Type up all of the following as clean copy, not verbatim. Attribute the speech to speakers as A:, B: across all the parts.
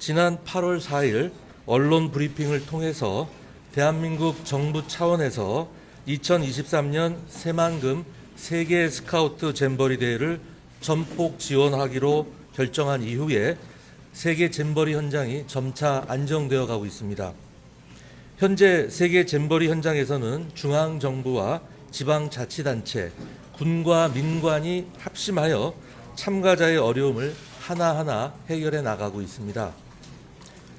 A: 지난 8월 4일 언론 브리핑을 통해서 대한민국 정부 차원에서 2023년 새만금 세계 스카우트 잼버리 대회를 전폭 지원하기로 결정한 이후에 세계 잼버리 현장이 점차 안정되어 가고 있습니다. 현재 세계 잼버리 현장에서는 중앙정부와 지방자치단체, 군과 민관이 합심하여 참가자의 어려움을 하나하나 해결해 나가고 있습니다.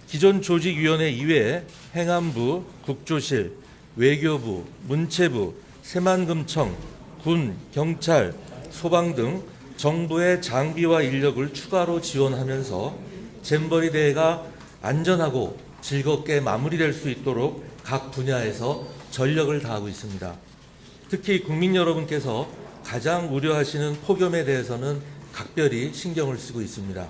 A: 기존 조직위원회 이외에 행안부, 국조실, 외교부, 문체부, 새만금청, 군, 경찰, 소방 등 정부의 장비와 인력을 추가로 지원하면서 잼버리 대회가 안전하고 즐겁게 마무리될 수 있도록 각 분야에서 전력을 다하고 있습니다. 특히 국민 여러분께서 가장 우려하시는 폭염에 대해서는 각별히 신경을 쓰고 있습니다.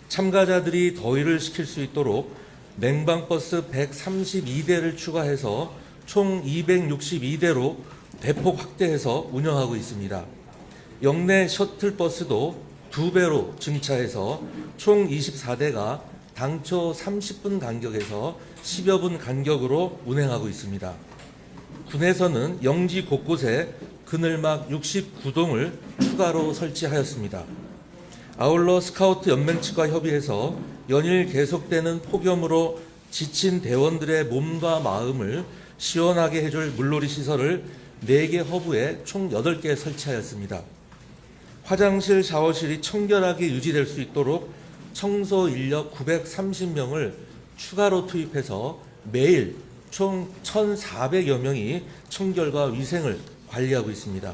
A: 참가자들이 더위를 식힐 수 있도록 냉방버스 132대를 추가해서 총 262대로 대폭 확대해서 운영하고 있습니다. 역내 셔틀버스도 2배로 증차해서 총 24대가 당초 30분 간격에서 10여 분 간격으로 운행하고 있습니다. 군에서는 영지 곳곳에 그늘막 69동을 추가로 설치하였습니다. 아울러 스카우트 연맹 측과 협의해서 연일 계속되는 폭염으로 지친 대원들의 몸과 마음을 시원하게 해줄 물놀이 시설을 4개 허브에 총 8개 설치하였습니다. 화장실, 샤워실이 청결하게 유지될 수 있도록 청소 인력 930명을 추가로 투입해서 매일 총 1,400여 명이 청결과 위생을 관리하고 있습니다.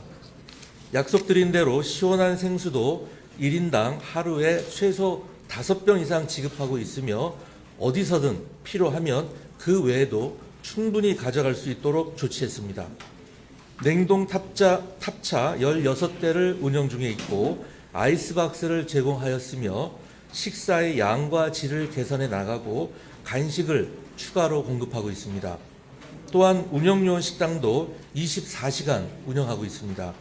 A: 약속드린 대로 시원한 생수도 1인당 하루에 최소 5병 이상 지급하고 있으며 어디서든 필요하면 그 외에도 충분히 가져갈 수 있도록 조치했습니다. 냉동 탑차 16대를 운영 중에 있고 아이스박스를 제공하였으며 식사의 양과 질을 개선해 나가고 간식을 추가로 공급하고 있습니다. 또한 운영용 식당도 24시간 운영하고 있습니다.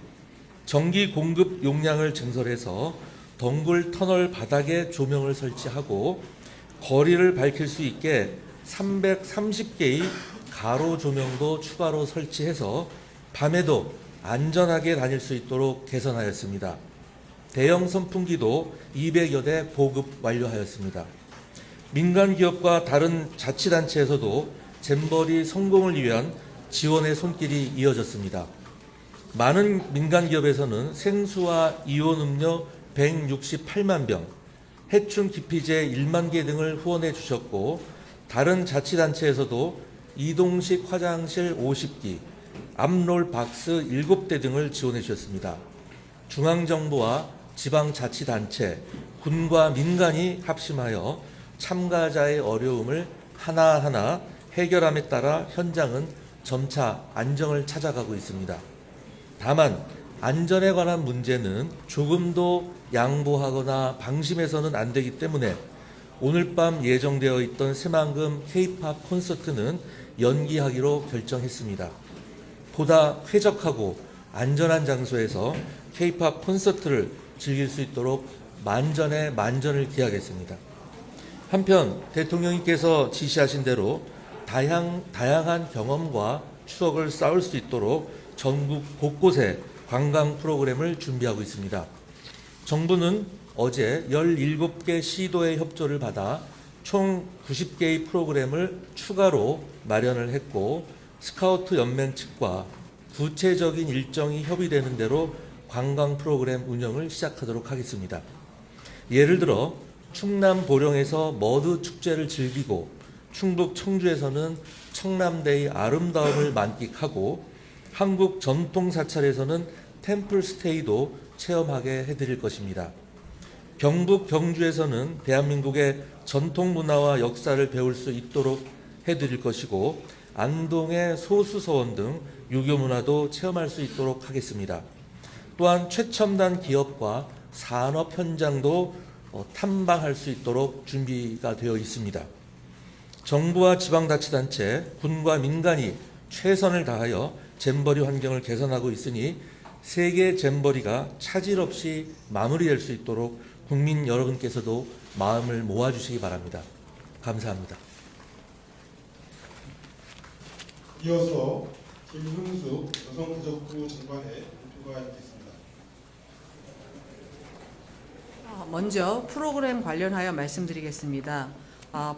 A: 전기 공급 용량을 증설해서 덩굴 터널 바닥에 조명을 설치하고 거리를 밝힐 수 있게 330개의 가로 조명도 추가로 설치해서 밤에도 안전하게 다닐 수 있도록 개선하였습니다. 대형 선풍기도 200여 대 보급 완료하였습니다. 민간 기업과 다른 자치단체에서도 잼버리 성공을 위한 지원의 손길이 이어졌습니다. 많은 민간 기업에서는 생수와 이온 음료 168만 병, 해충 기피제 1만 개 등을 후원해 주셨고 다른 자치단체에서도 이동식 화장실 50기, 암롤 박스 7대 등을 지원해 주셨습니다. 중앙정부와 지방자치단체, 군과 민간이 합심하여 참가자의 어려움을 하나하나 해결함에 따라 현장은 점차 안정을 찾아가고 있습니다. 다만 안전에 관한 문제는 조금도 양보하거나 방심해서는 안 되기 때문에 오늘 밤 예정되어 있던 새만금 K-팝 콘서트는 연기하기로 결정했습니다. 보다 쾌적하고 안전한 장소에서 K-팝 콘서트를 즐길 수 있도록 만전에 만전을 기하겠습니다. 한편 대통령님께서 지시하신 대로 다양한 경험과 추억을 쌓을 수 있도록 전국 곳곳에 관광 프로그램을 준비하고 있습니다. 정부는 어제 17개 시도의 협조를 받아 총 90개의 프로그램을 추가로 마련을 했고 스카우트 연맹 측과 구체적인 일정이 협의되는 대로 관광 프로그램 운영을 시작하도록 하겠습니다. 예를 들어 충남 보령에서 머드 축제를 즐기고 충북 청주에서는 청남대의 아름다움을 만끽하고 한국 전통 사찰에서는 템플 스테이도 체험하게 해드릴 것입니다. 경북 경주에서는 대한민국의 전통 문화와 역사를 배울 수 있도록 해드릴 것이고 안동의 소수서원 등 유교 문화도 체험할 수 있도록 하겠습니다. 또한 최첨단 기업과 산업 현장도 탐방할 수 있도록 준비가 되어 있습니다. 정부와 지방자치단체, 군과 민간이 최선을 다하여 잼버리 환경을 개선하고 있으니 세계 잼버리가 차질 없이 마무리될 수 있도록 국민 여러분께서도 마음을 모아주시기 바랍니다. 감사합니다.
B: 이어서 김흥숙 여성부족부 장관의 발표가 있겠습니다.
C: 먼저 프로그램 관련하여 말씀드리겠습니다.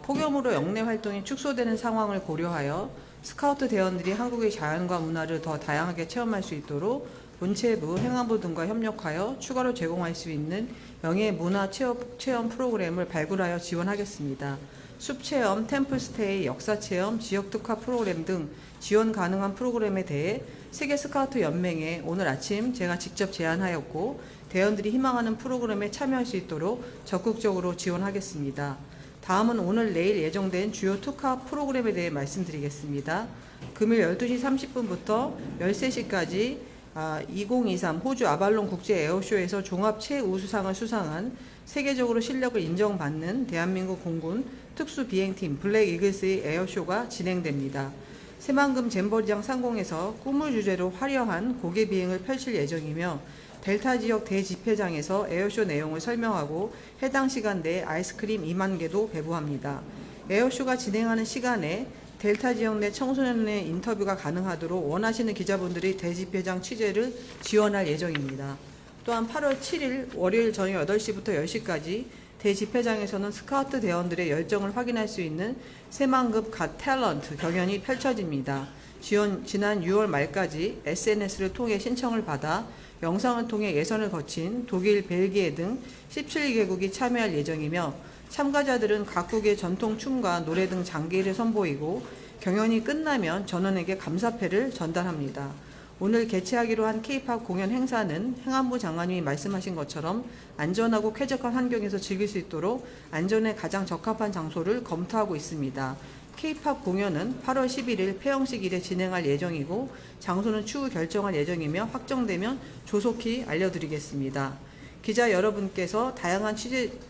C: 폭염으로 영내 활동이 축소되는 상황을 고려하여 스카우트 대원들이 한국의 자연과 문화를 더 다양하게 체험할 수 있도록 문체부, 행안부 등과 협력하여 추가로 제공할 수 있는 영예 문화 체험 프로그램을 발굴하여 지원하겠습니다. 숲체험, 템플스테이, 역사체험, 지역특화 프로그램 등 지원 가능한 프로그램에 대해 세계스카우트 연맹에 오늘 아침 제가 직접 제안하였고 대원들이 희망하는 프로그램에 참여할 수 있도록 적극적으로 지원하겠습니다. 다음은 오늘 내일 예정된 주요 특화 프로그램에 대해 말씀드리겠습니다. 금일 12시 30분부터 13시까지 2023 호주 아발론 국제 에어쇼에서 종합 최우수상을 수상한 세계적으로 실력을 인정받는 대한민국 공군 특수비행팀 블랙 이글스의 에어쇼가 진행됩니다. 새만금 잼버리장 상공에서 꿈을 주제로 화려한 고개 비행을 펼칠 예정이며 델타 지역 대집회장에서 에어쇼 내용을 설명하고 해당 시간 내에 아이스크림 2만 개도 배부합니다. 에어쇼가 진행하는 시간에 델타 지역 내 청소년의 인터뷰가 가능하도록 원하시는 기자분들이 대집회장 취재를 지원할 예정입니다. 또한 8월 7일 월요일 저녁 8시부터 10시까지 대집회장에서는 스카우트 대원들의 열정을 확인할 수 있는 새만급 갓 탤런트 경연이 펼쳐집니다. 지난 6월 말까지 SNS를 통해 신청을 받아 영상을 통해 예선을 거친 독일, 벨기에 등 17개국이 참여할 예정이며 참가자들은 각국의 전통 춤과 노래 등 장기를 선보이고 경연이 끝나면 전원에게 감사패를 전달합니다. 오늘 개최하기로 한 K-POP 공연 행사는 행안부 장관님이 말씀하신 것처럼 안전하고 쾌적한 환경에서 즐길 수 있도록 안전에 가장 적합한 장소를 검토하고 있습니다. K-POP 공연은 8월 11일 폐영식 일에 진행할 예정이고 장소는 추후 결정할 예정이며 확정되면 조속히 알려드리겠습니다. 기자 여러분께서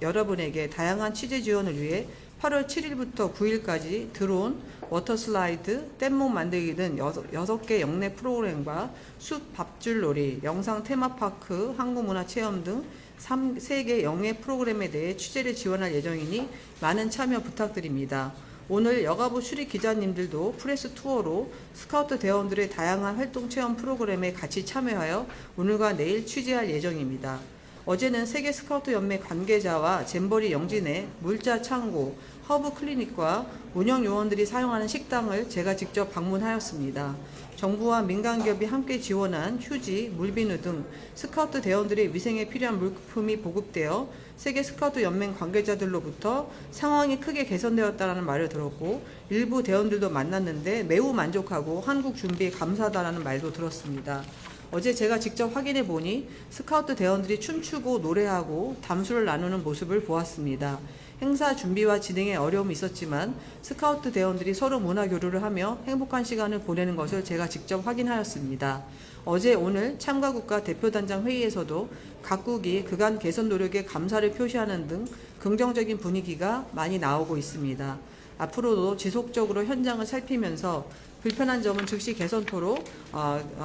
C: 여러분에게 다양한 취재 지원을 위해 8월 7일부터 9일까지 드론, 워터슬라이드, 뗏목 만들기 등 6개 영내 프로그램과 숲 밥줄놀이, 영상 테마파크, 한국문화체험 등 3개 영예 프로그램에 대해 취재를 지원할 예정이니 많은 참여 부탁드립니다. 오늘 여가부 출입 기자님들도 프레스 투어로 스카우트 대원들의 다양한 활동 체험 프로그램에 같이 참여하여 오늘과 내일 취재할 예정입니다. 어제는 세계 스카우트 연맹 관계자와 잼버리 영진의 물자 창고, 허브 클리닉과 운영 요원들이 사용하는 식당을 제가 직접 방문하였습니다. 정부와 민간기업이 함께 지원한 휴지, 물비누 등 스카우트 대원들의 위생에 필요한 물품이 보급되어 세계 스카우트 연맹 관계자들로부터 상황이 크게 개선되었다는 말을 들었고 일부 대원들도 만났는데 매우 만족하고 한국 준비에 감사하다는 말도 들었습니다. 어제 제가 직접 확인해 보니 스카우트 대원들이 춤추고 노래하고 담수를 나누는 모습을 보았습니다. 행사 준비와 진행에 어려움이 있었지만 스카우트 대원들이 서로 문화 교류를 하며 행복한 시간을 보내는 것을 제가 직접 확인하였습니다. 어제 오늘 참가국가 대표단장 회의에서도 각국이 그간 개선 노력에 감사를 표시하는 등 긍정적인 분위기가 많이 나오고 있습니다. 앞으로도 지속적으로 현장을 살피면서 불편한 점은 즉시 개선토록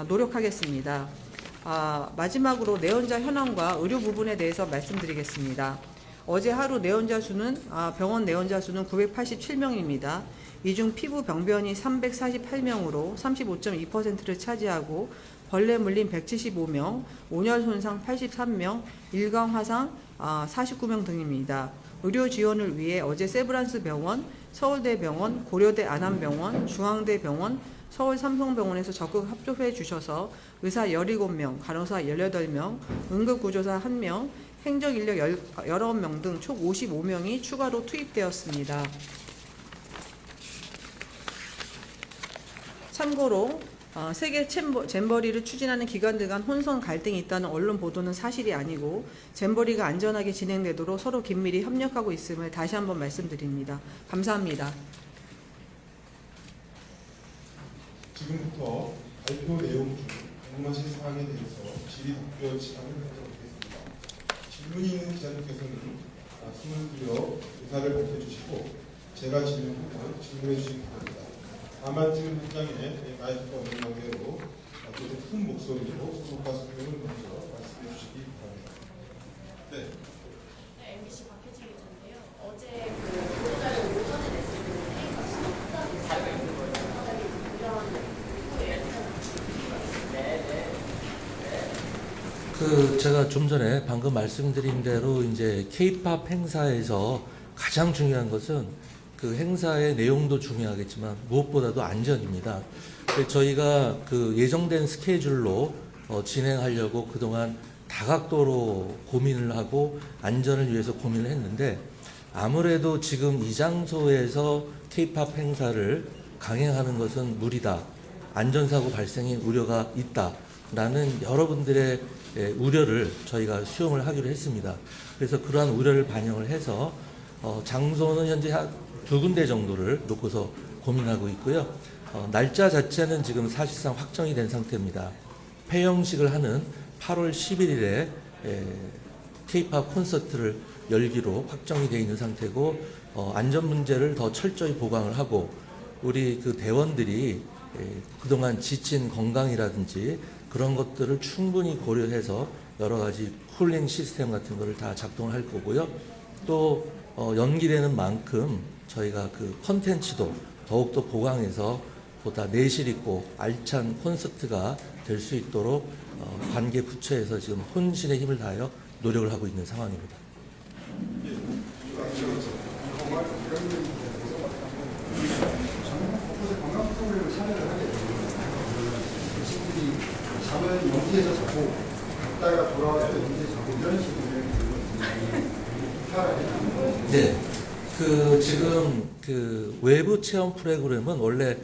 C: 노력하겠습니다. 마지막으로 내원자 현황과 의료 부분에 대해서 말씀드리겠습니다. 어제 하루 내원자 수는 병원 내원자 수는 987명입니다. 이 중 피부 병변이 348명으로 35.2%를 차지하고 벌레 물림 175명, 온열 손상 83명, 일광 화상 49명 등입니다. 의료 지원을 위해 어제 세브란스 병원, 서울대병원, 고려대 안암병원, 중앙대병원, 서울 삼성병원에서 적극 협조해 주셔서 의사 17명, 간호사 18명, 응급구조사 1명, 행정인력 19명 등 총 55명이 추가로 투입되었습니다. 참고로 세계 잼버리를 추진하는 기관들 간 혼선 갈등이 있다는 언론 보도는 사실이 아니고 잼버리가 안전하게 진행되도록 서로 긴밀히 협력하고 있음을 다시 한번 말씀드립니다. 감사합니다.
B: 지금부터 발표 내용 중 궁금하신 사항에 대해서 질의 답변 시간을 갖도록 하겠습니다. 질문이 있는 기자님께서는 말씀을 드려 의사를 밝혀주시고 제가 질문하면 질문해 주시기 바랍니다. 다만 지금 현장에 마이크가 없는 관계로 조금 큰 목소리로 소속과 소명을 먼저 말씀해 주시기 바랍니다. 네.
D: MBC 박혜진 기자인데요. 어제 그 보도자료 오전에 냈을 때는 A가 지금 합작이 자료가 있는 거예요. 합작이 이런 후에
A: 제가 좀 전에 방금 말씀드린 대로 이제 K-팝 행사에서 가장 중요한 것은 그 행사의 내용도 중요하겠지만 무엇보다도 안전입니다. 그래서 저희가 그 예정된 스케줄로 진행하려고 그동안 다각도로 고민을 하고 안전을 위해서 고민을 했는데 아무래도 지금 이 장소에서 K-팝 행사를 강행하는 것은 무리다. 안전사고 발생의 우려가 있다라는 여러분들의 우려를 저희가 수용을 하기로 했습니다. 그래서 그러한 우려를 반영을 해서 장소는 현재 한 2군데 정도를 놓고서 고민하고 있고요. 날짜 자체는 지금 사실상 확정이 된 상태입니다. 폐영식을 하는 8월 11일에 K-팝 콘서트를 열기로 확정이 되어 있는 상태고 안전 문제를 더 철저히 보강을 하고 우리 그 대원들이 그동안 지친 건강이라든지 그런 것들을 충분히 고려해서 여러 가지 쿨링 시스템 같은 거를 다 작동을 할 거고요. 또 연기되는 만큼 저희가 그 컨텐츠도 더욱더 보강해서 보다 내실 있고 알찬 콘서트가 될 수 있도록 관계 부처에서 지금 혼신의 힘을 다하여 노력을 하고 있는 상황입니다.
E: 관광 프로그램을 참여를 하게 되면 친구들이 잠을 연기해서 자고 갔다가 돌아와서 연기해 자고 이런 식으로
A: 네, 지금 그 외부 체험 프로그램은 원래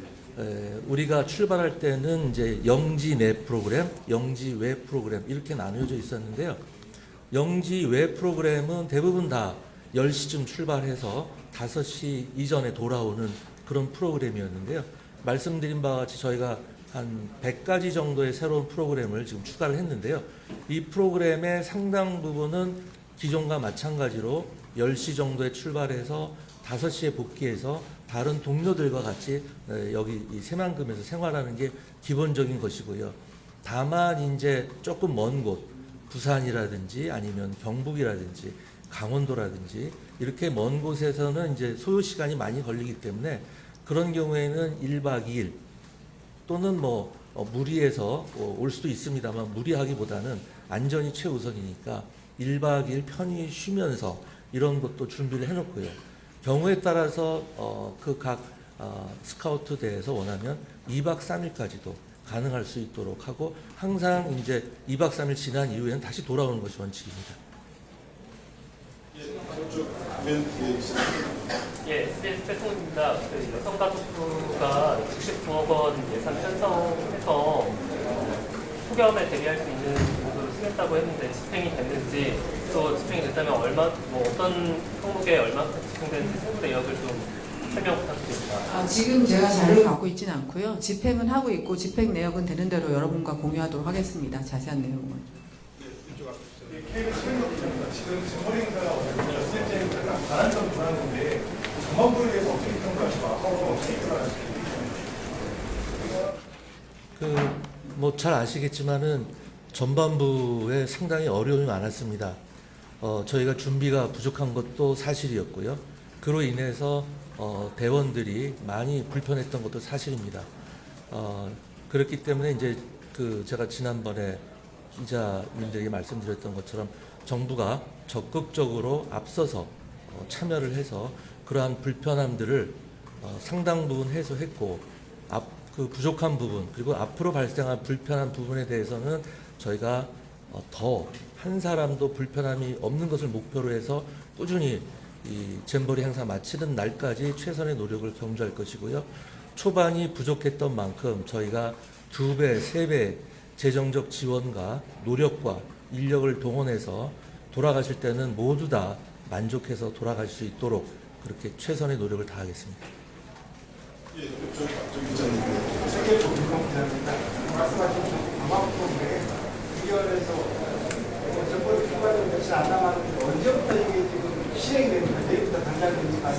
A: 우리가 출발할 때는 이제 영지 내 프로그램, 영지 외 프로그램 이렇게 나누어져 있었는데요. 영지 외 프로그램은 대부분 다 10시쯤 출발해서 5시 이전에 돌아오는 그런 프로그램이었는데요. 말씀드린 바와 같이 저희가 한 100가지 정도의 새로운 프로그램을 지금 추가를 했는데요. 이 프로그램의 상당 부분은 기존과 마찬가지로 10시 정도에 출발해서 5시에 복귀해서 다른 동료들과 같이 여기 이 새만금에서 생활하는 게 기본적인 것이고요. 다만 이제 조금 먼 곳, 부산이라든지 아니면 경북이라든지 강원도라든지 이렇게 먼 곳에서는 이제 소요 시간이 많이 걸리기 때문에 그런 경우에는 1박 2일 또는 무리해서 올 수도 있습니다만 무리하기보다는 안전이 최우선이니까 1박 2일 편히 쉬면서 이런 것도 준비를 해놓고요. 경우에 따라서 그 각 스카우트 대에서 원하면 2박 3일까지도 가능할 수 있도록 하고 항상 이제 2박 3일 지난 이후에는 다시 돌아오는 것이 원칙입니다.
F: 예, SBS 배송입니다. 그 여성가족부가 69억 원 예산 편성해서 폭염에 대비할 수 있는 목표를 쓰겠다고 했는데 집행이 됐는지 또 집행이 됐다면 어떤 항목에 얼마큼 집행됐는지 세부 내역을 좀 설명 부탁드립니다.
C: 지금 제가 자료를 갖고 있지는 않고요. 집행은 하고 있고 집행 내역은 되는 대로 여러분과 공유하도록 하겠습니다. 자세한 내용은.
E: KBS 최근입니다. 지금 허리 행사가 어쨌든 행사가 반환점 돌았는데 전반부에 대해서 어떻게 평가하시고 앞으로 어떻게 평가하시고
A: 잘 아시겠지만은 전반부에 상당히 어려움이 많았습니다. 저희가 준비가 부족한 것도 사실이었고요. 그로 인해서 대원들이 많이 불편했던 것도 사실입니다. 그렇기 때문에 이제 제가 지난번에 기자님들에게 말씀드렸던 것처럼 정부가 적극적으로 앞서서 참여를 해서 그러한 불편함들을 상당 부분 해소했고 그 부족한 부분 그리고 앞으로 발생할 불편한 부분에 대해서는 저희가 더 한 사람도 불편함이 없는 것을 목표로 해서 꾸준히 이 잼버리 행사 마치는 날까지 최선의 노력을 경주할 것이고요. 초반이 부족했던 만큼 저희가 2배, 3배 재정적 지원과 노력과 인력을 동원해서 돌아가실 때는 모두 다 만족해서 돌아갈 수 있도록 그렇게 최선의 노력을 다하겠습니다.
E: 세계 조직공사입니다. 말씀하신 방학 프로그램 2개월에서 정부 통과된 며칠 안 남았는데 언제부터 이게 지금 시행됩니까? 내일부터 당장 됩니까?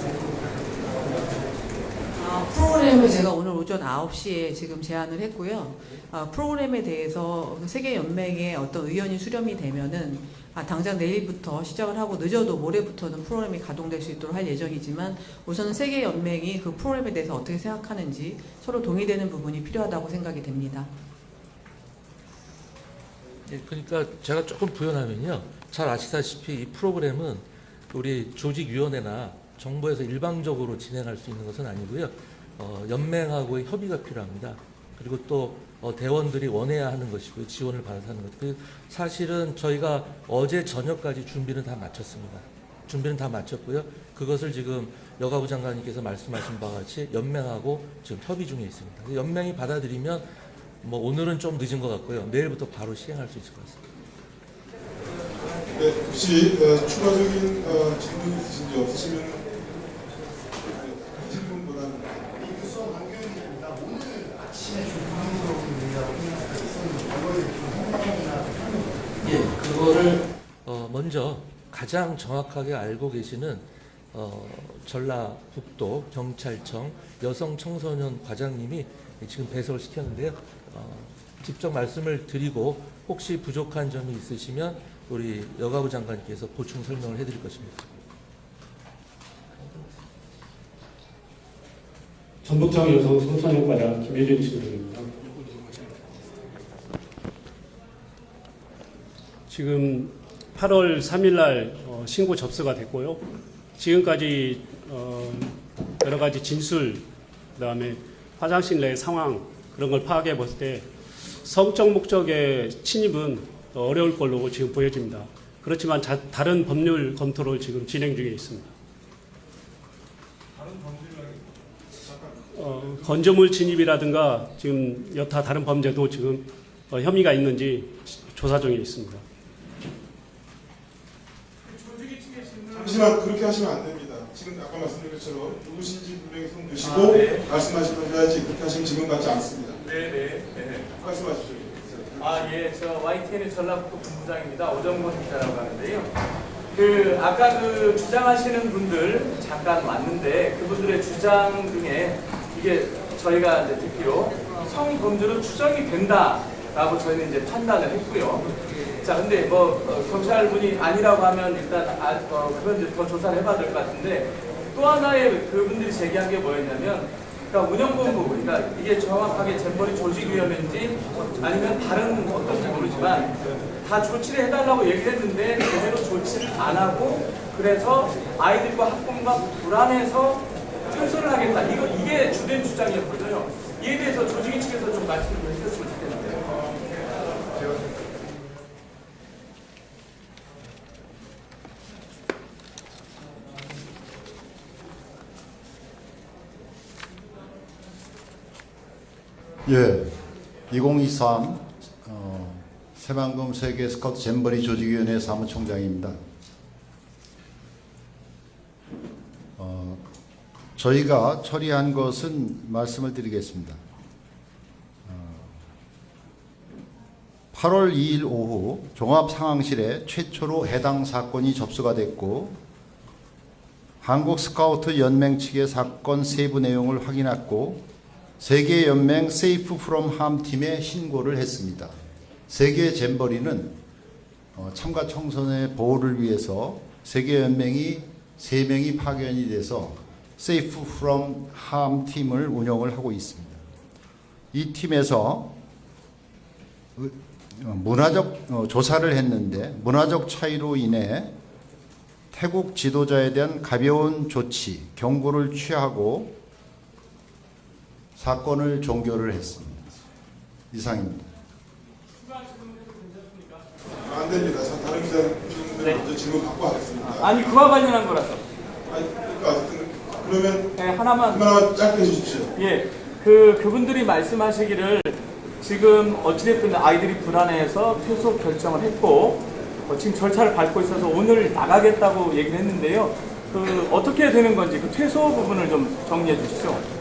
C: 프로그램을 제가 오늘 오전 9시에 지금 제안을 했고요. 프로그램에 대해서 세계연맹의 어떤 의견이 수렴이 되면은 당장 내일부터 시작을 하고 늦어도 모레부터는 프로그램이 가동될 수 있도록 할 예정이지만 우선은 세계 연맹이 그 프로그램에 대해서 어떻게 생각하는지 서로 동의되는 부분이 필요하다고 생각이 됩니다.
A: 예, 그러니까 제가 조금 부연하면요. 잘 아시다시피 이 프로그램은 우리 조직위원회나 정부에서 일방적으로 진행할 수 있는 것은 아니고요. 연맹하고의 협의가 필요합니다. 그리고 또 대원들이 원해야 하는 것이고요. 지원을 받아서 하는 것. 사실은 저희가 어제 저녁까지 준비는 다 마쳤습니다. 준비는 다 마쳤고요. 그것을 지금 여가부 장관님께서 말씀하신 바와 같이 연맹하고 지금 협의 중에 있습니다. 연맹이 받아들이면 뭐 오늘은 좀 늦은 것 같고요. 내일부터 바로 시행할 수 있을 것 같습니다.
B: 네, 혹시 추가적인 질문 있으신지 없으시면 질문보다는
E: 수업 환경입니다. 오늘 아침에 중앙으로 된다고 생각했었는데 그거에 좀
A: 예, 그거를 먼저 가장 정확하게 알고 계시는 전라북도 경찰청 여성청소년 과장님이 지금 배석을 시켰는데요. 직접 말씀을 드리고 혹시 부족한 점이 있으시면 우리 여가부 장관님께서 보충 설명을 해드릴 것입니다.
G: 전북청 여성 청소년과장 김혜준 지도입니다. 지금 8월 3일 날 신고 접수가 됐고요. 지금까지 여러 가지 진술, 그다음에 화장실 내 상황 그런 걸 파악해 봤을 때 성적 목적의 침입은 어려울 걸로 지금 보여집니다. 그렇지만 다른 법률 검토를 지금 진행 중에 있습니다. 건조물 침입이라든가 지금 여타 다른 범죄도 지금 혐의가 있는지 조사 중에 있습니다.
B: 잠시만 그렇게 하시면 안 됩니다. 지금 아까 말씀드린 것처럼 누구신지 분명히 손 드시고 말씀하셔야지 그렇게 하시면 지금 같지 않습니다.
H: 네네.
B: 말씀하십시오.
H: 예, 저 YTN의 전라북도 본부장입니다. 오정곤 기자라고 하는데요. 아까 주장하시는 분들 잠깐 왔는데 그분들의 주장 중에 이게 저희가 이제 듣기로 성범죄로 추정이 된다라고 저희는 이제 판단을 했고요. 자, 근데 경찰분이 아니라고 하면 일단 그건 이제 더 조사를 해봐야 될 것 같은데 또 하나의 그분들이 제기한 게 뭐였냐면 그러니까 운영본부, 그러니까 이게 정확하게 잼버리 조직위원회인지 아니면 다른 어떤지 모르지만 다 조치를 해달라고 얘기를 했는데 제대로 조치를 안 하고 그래서 아이들과 학부모가 불안해서退소를 하겠다. 이게 주된 주장이었거든요. 이에 대해서 조직위 측에서 좀 말씀을 해주셨으면 좋겠는데요.
I: 예, 2023 새만금 세계 스카우트 잼버리 조직위원회 사무총장입니다. 저희가 처리한 것은 말씀을 드리겠습니다. 8월 2일 오후 종합상황실에 최초로 해당 사건이 접수가 됐고 한국 스카우트 연맹 측의 사건 세부 내용을 확인했고 세계연맹 Safe from Harm 팀에 신고를 했습니다. 세계 잼버리는 참가 청소년의 보호를 위해서 세계연맹이 3명이 파견이 돼서 Safe from Harm 팀을 운영을 하고 있습니다. 이 팀에서 문화적 조사를 했는데 문화적 차이로 인해 태국 지도자에 대한 가벼운 조치, 경고를 취하고 사건을 종결을 했습니다. 이상입니다.
B: 안 됩니다. 자, 다른 기자분들 먼저 질문 받고 하겠습니다.
H: 아니 그와 관련한 거라서.
B: 그러니까 그러면
H: 네, 하나만
B: 짧게 해주십시오.
H: 예, 그분들이 말씀하시기를 지금 어찌됐든 아이들이 불안해서 퇴소 결정을 했고 지금 절차를 밟고 있어서 오늘 나가겠다고 얘기를 했는데요. 어떻게 되는 건지 그 퇴소 부분을 좀 정리해 주시죠.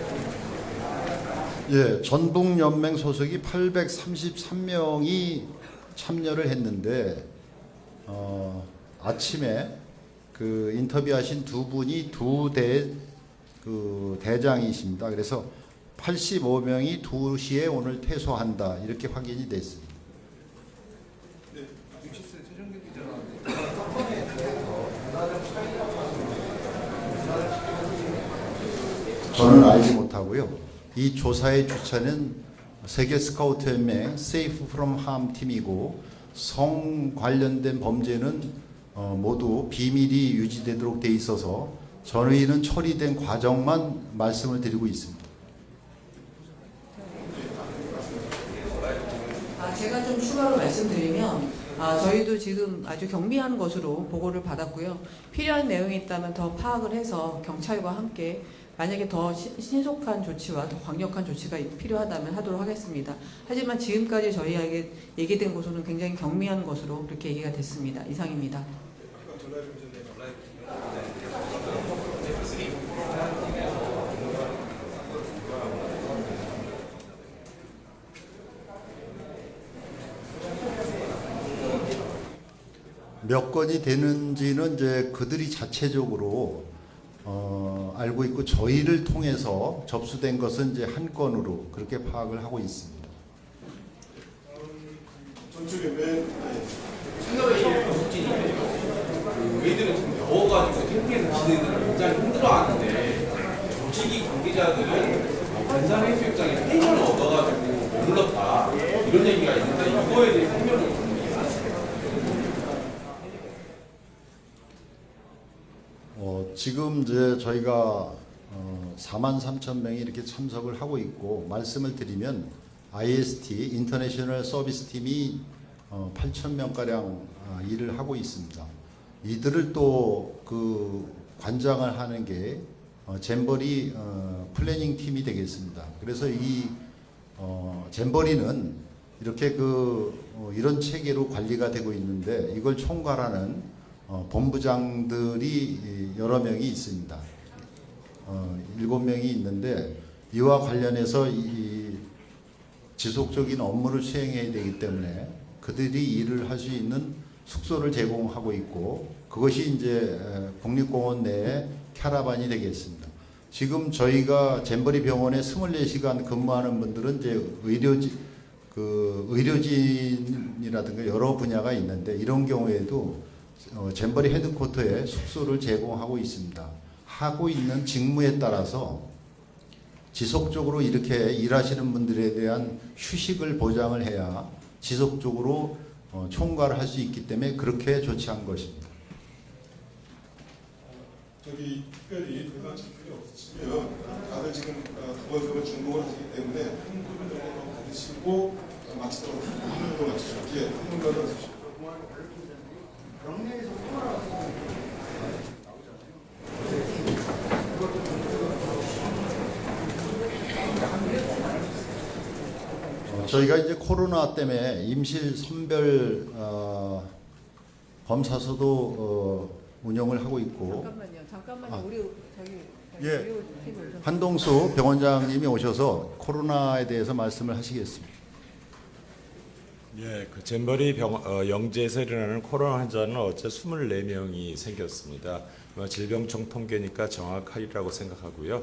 I: 예, 전북연맹 소속이 833명이 참여를 했는데 아침에 인터뷰하신 두 분이 대장이십니다. 그래서 85명이 2시에 오늘 퇴소한다 이렇게 확인이 됐습니다. 저는 알지 못하고요. 이 조사의 주체는 세계 스카우트 연맹 Safe from Harm 팀이고 성 관련된 범죄는 모두 비밀이 유지되도록 돼 있어서 저희는 처리된 과정만 말씀을 드리고 있습니다.
C: 제가 좀 추가로 말씀드리면 저희도 지금 아주 경미한 것으로 보고를 받았고요. 필요한 내용이 있다면 더 파악을 해서 경찰과 함께 만약에 더 신속한 조치와 더 강력한 조치가 필요하다면 하도록 하겠습니다. 하지만 지금까지 저희에게 얘기된 것으로는 굉장히 경미한 것으로 그렇게 얘기가 됐습니다. 이상입니다.
I: 몇 건이 되는지는 이제 그들이 자체적으로 알고 있고 저희를 통해서 접수된 것은 이제 한 건으로 그렇게 파악을 하고 있습니다.
B: 전축에 맨
J: 의회들은 좀 더워가지고 캠프에서 지내들은 굉장히 힘들어하는데 조직이 관계자들은 변산 해수욕장에 펜션을 얻어가지고 머물렀다 이런 얘기가 있는데 이거에 대해 설명을 좀
I: 지금 이제 저희가 43,000명이 이렇게 참석을 하고 있고 말씀을 드리면 IST 인터내셔널 서비스 팀이 8,000명 가량 일을 하고 있습니다. 이들을 또 그 관장을 하는 게 잼버리 플래닝 팀이 되겠습니다. 그래서 이 잼버리는 이렇게 이런 체계로 관리가 되고 있는데 이걸 총괄하는 본부장들이 여러 명이 있습니다. 7명이 있는데 이와 관련해서 이 지속적인 업무를 수행해야 되기 때문에 그들이 일을 할 수 있는 숙소를 제공하고 있고 그것이 이제 국립공원 내에 캐러반이 되겠습니다. 지금 저희가 잼버리 병원에 24시간 근무하는 분들은 이제 의료진이라든가 여러 분야가 있는데 이런 경우에도 잼버리 헤드쿼터에 숙소를 제공하고 있습니다. 하고 있는 직무에 따라서 지속적으로 이렇게 일하시는 분들에 대한 휴식을 보장을 해야 지속적으로 총괄을 할 수 있기 때문에 그렇게 조치한 것입니다.
B: 저기 특별히 대단 질문이 없으시면 다들 지금 두 번째로 중복을 하시기 때문에 한 부분 정도 받으시고 마치도록 하는 거 마치시죠. 예, 한 분만 더 주시죠.
I: 저희가 이제 코로나 때문에 임실 선별 검사소도 운영을 하고 있고
C: 잠깐만요. 우리 저기
I: 예.
C: 의료팀을 좀.
I: 한동수 병원장님이 오셔서 코로나에 대해서 말씀을 하시겠습니다.
K: 예, 그 잼버리 영지에서 일어나는 코로나 환자는 어제 24명이 생겼습니다. 질병청 통계니까 정확하리라고 생각하고요.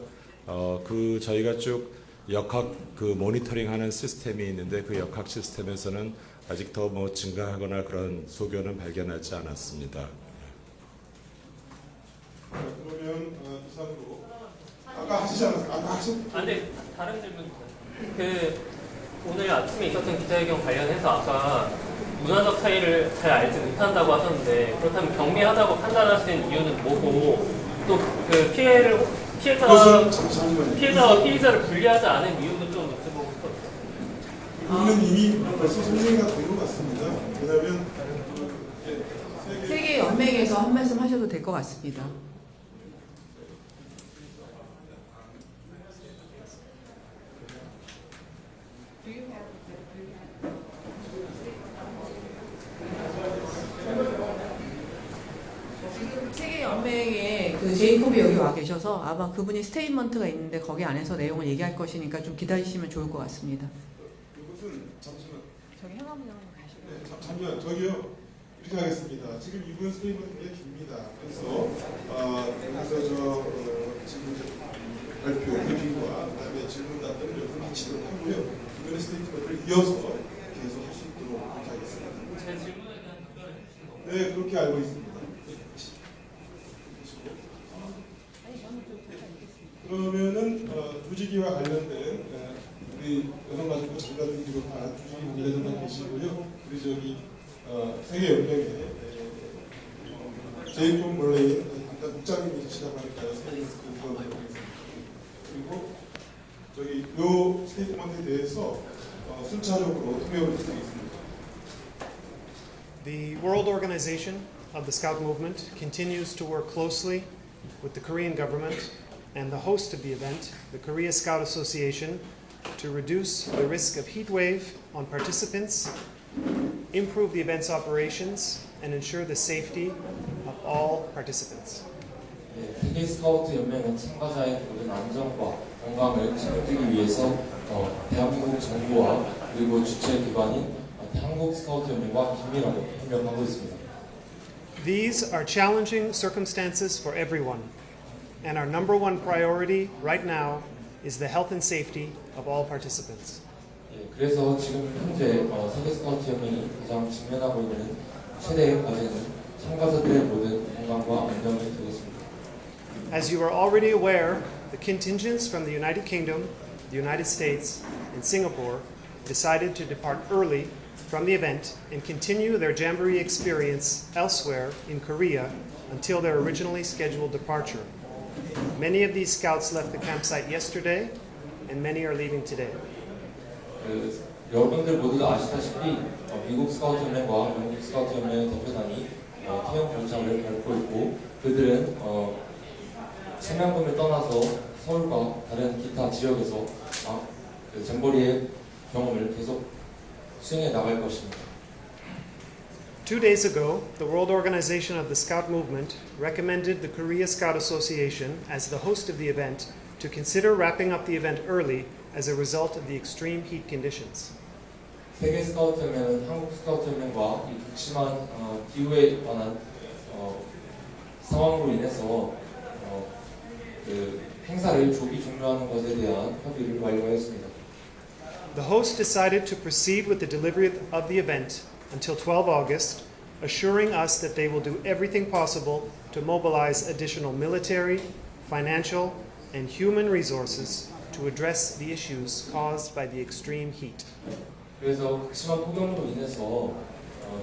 K: 저희가 쭉 역학 모니터링하는 시스템이 있는데 그 역학 시스템에서는 아직 더 증가하거나 그런 소견은 발견하지 않았습니다.
B: 그러면 이상으로 아까 하시지 않았어요? 아까 하셨?
F: 아니, 다른 질문. 오늘 아침에 있었던 기자회견 관련해서 아까 문화적 차이를 잘 알지 못한다고 하셨는데 그렇다면 경미하다고 판단하시는 이유는 뭐고 또 피해자와 피의자를 분리하지 않은 이유도 좀 여쭤보고 싶었어요.
B: 이유는 이미 벌써 설명이 된 것 같습니다. 왜냐하면
C: 세계 연맹에서 한 말씀 하셔도 될 것 같습니다. 지금 세계 연맹의 제이콥이 여기 와 계셔서 아마 그분이 스테이트먼트가 있는데 거기 안에서 내용을 얘기할 것이니까 좀 기다리시면 좋을 것 같습니다.
B: 이것은 잠시만.
C: 저기 행안부장 가시고.
B: 네, 잠시만 저기요. 이렇게 하겠습니다. 지금 이분 스테이트먼트 굉장히 깁니다. 그래서 지금 발표 브리핑과 그다음에 질문 답변을 여기서 마치도록 하고요. 이번에 스테이트먼트를 이어서 계속 할 수 있도록 그렇게 하겠습니다.
F: 제 질문에 대한 답변을 해주신 거고.
B: 네, 그렇게 알고 있습니다. 그러면은 조직위와 관련된 우리 여성가족부 장관님 비롯한 조직위 관계자분들 계시고요. 우리 저기 세계 연맹의 제이콥 몰레인 국장님이 계시다고 하니까요. 그리고 저기 요 스테이트먼트에 대해서 순차적으로 투명을 드리겠습니다.
L: The World Organization of the Scout Movement continues to work closely with the Korean government and the host of the event, the Korea Scout Association, to reduce the risk of heat wave on participants, improve the event's operations, and ensure the safety of all participants.
M: 세계 스카우트 연맹은 참가자의 모든 안전과 건강을 책임지기 위해서 대한민국 정부와 그리고 주최 기관인 한국 스카우트 연맹과 긴밀하게 협력하고 있습니다.
L: These are challenging circumstances for everyone, and our number one priority right now is the health and safety of all participants.
M: 그래서 지금 현재 세계 스카우트 연맹이 가장 직면하고 있는 최대의 과제는 참가자들의 모든 건강과 안전이 되겠습니다.
L: As you are already aware, the contingents from the United Kingdom, the United States, and Singapore decided to depart early from the event and continue their Jamboree experience elsewhere in Korea until their originally scheduled departure. Many of these scouts left the campsite yesterday, and many are leaving today.
M: 여러분들 모두 아시다시피 미국 스카우트 연맹과 영국 스카우트 연맹의 대표단이 태영 경찰을 밟고 있고 그들은 세명금을 떠나서 서울과 다른 기타 지역에서 잼버리의 경험을 계속 수행해 나갈 것입니다.
L: 2 days ago, the World Organization of the Scout Movement recommended the Korea Scout Association, as the host of the event, to consider wrapping up the event early as a result of the extreme heat conditions.
M: 세계 스카우트 연맹은 한국 스카우트 연맹과 이 극심한 기후에 관한 상황으로 인해서 그 행사를 조기 종료하는 것에 대한 협의를 완료하였습니다.
L: The host decided to proceed with the delivery of the event until 12 August, assuring us that they will do everything possible to mobilize additional military, financial, and human resources to address the issues caused by the extreme heat.
M: 그래서 극심한 폭염으로 인해서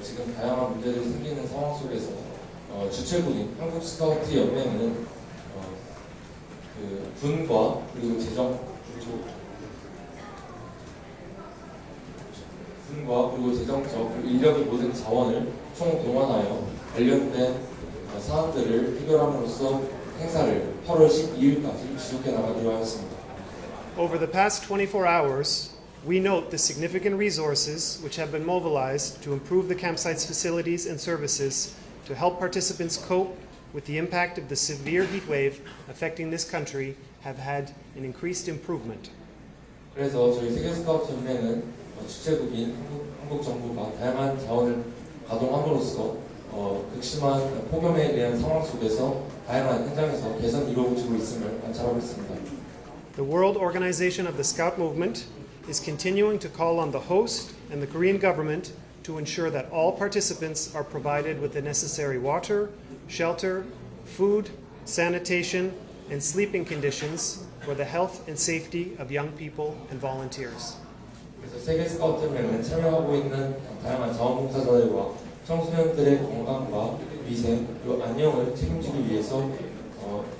M: 지금 다양한 문제들이 생기는 상황 속에서 주최국인 한국 스카우트 연맹은 그 군과 그리고 재정적 그리고 인력의 모든 자원을 총동원하여 관련된 사안들을 해결함으로써 행사를 8월 12일까지 지속해 나가기로 하였습니다.
L: Over the past 24 hours, we note the significant resources which have been mobilized to improve the campsite's facilities and services to help participants cope with the impact of the severe heat wave affecting this country have had an increased improvement.
M: 그래서 저희 세계 스카우트 연맹은 주최국인 한국 정부가 다양한 자원을 가동함으로써 극심한 폭염에 대한 상황 속에서 다양한 현장에서 개선이 이루어지고 있음을 관찰하고 있습니다.
L: The World Organization of the Scout Movement is continuing to call on the host and the Korean government to ensure that all participants are provided with the necessary water, shelter, food, sanitation, and sleeping conditions for the health and safety of young people and volunteers.
M: 그래서 세계 스카우트 연맹은 참여하고 있는 다양한 자원봉사자들과 청소년들의 건강과 위생 그리고 안녕을 책임지기 위해서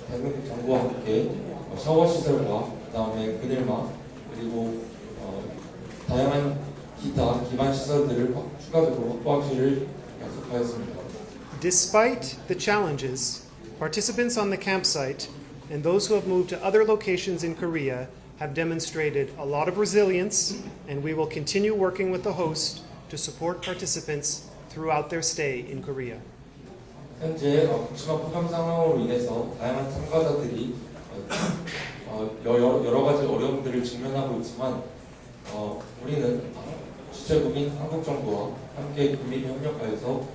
M: 대한민국 정부와 함께 샤워 시설과 그다음에 그늘막 그리고 다양한 기타 기반 시설들을 추가적으로 확보하기를 약속하였습니다.
L: Despite the challenges, participants on the campsite and those who have moved to other locations in Korea have demonstrated a lot of resilience, and we will continue working with the host to support participants throughout their stay in Korea.
M: 현재 극심한 폭염 상황으로 인해서 다양한 참가자들이 여러 가지 어려움들을 직면하고 있지만 우리는 주최국인 한국 정부와 함께 긴밀히 협력하여서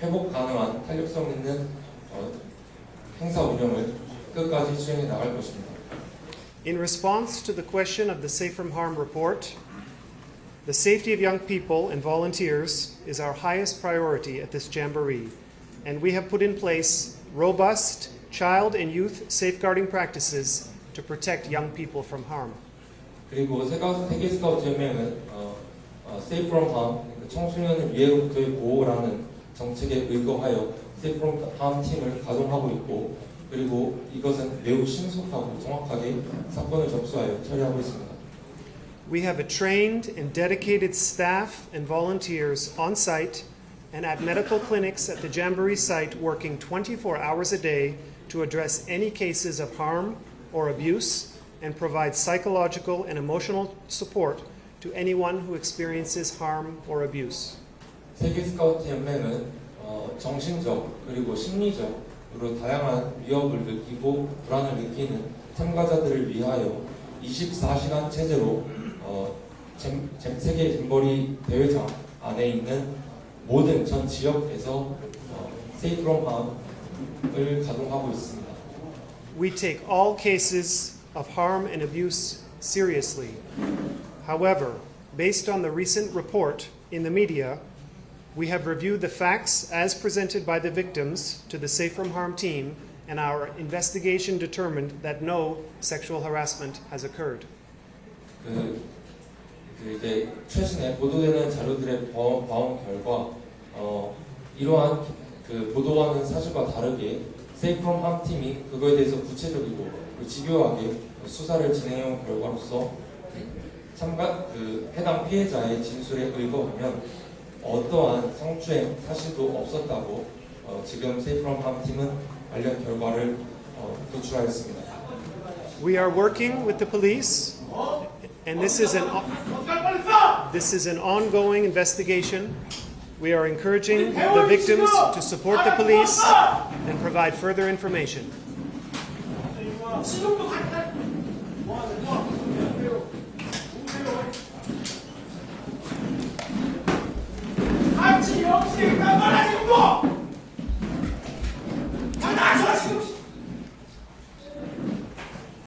M: 회복 가능한 탄력성 있는 행사 운영을 끝까지 수행해 나갈 것입니다.
L: In response to the question of the Safe from Harm report, the safety of young people and volunteers is our highest priority at this Jamboree, and we have put in place robust child and youth safeguarding practices to protect young people from harm.
M: 그리고 세계 스카우트 연맹은 Safe from Harm, 그러니까 청소년을 위해로부터의 보호라는 정책에 의거하여 Safe from Harm 팀을 가동하고 있고, 그리고 이것은 매우 신속하고 정확하게 사건을 접수하여 처리하고 있습니다.
L: We have a trained and dedicated staff and volunteers on site and at medical clinics at the Jamboree site working 24 hours a day to address any cases of harm or abuse and provide psychological and emotional support to anyone who experiences harm or abuse.
M: 세계 스카우트 연맹은 정신적 그리고 심리적으로 다양한 위협을 느끼고 불안을 느끼는 참가자들을 위하여 24시간 체제로 세계 잼버리 대회장 안에 있는 모든 전 지역에서 Safe from Harm을 가동하고 있습니다.
L: We take all cases of harm and abuse seriously. However, based on the recent report in the media, we have reviewed the facts as presented by the victims to the Safe from Harm team, and our investigation determined that no sexual harassment has occurred.
M: 이제 최근에 보도되는 자료들의 봐온 결과 이러한 보도하는 사실과 다르게 Safe from Harm 팀이 그거에 대해서 구체적이고 집요하게 수사를 진행해온 결과로서 해당 피해자의 진술에 의거하면 어떠한 성추행 사실도 없었다고 지금 Safe from Harm 팀은 관련 결과를 도출하였습니다.
L: We are working with the police, and this is an ongoing investigation. We are encouraging the victims to support the police and provide further information.
E: 같이 영수에 깜빡하지 고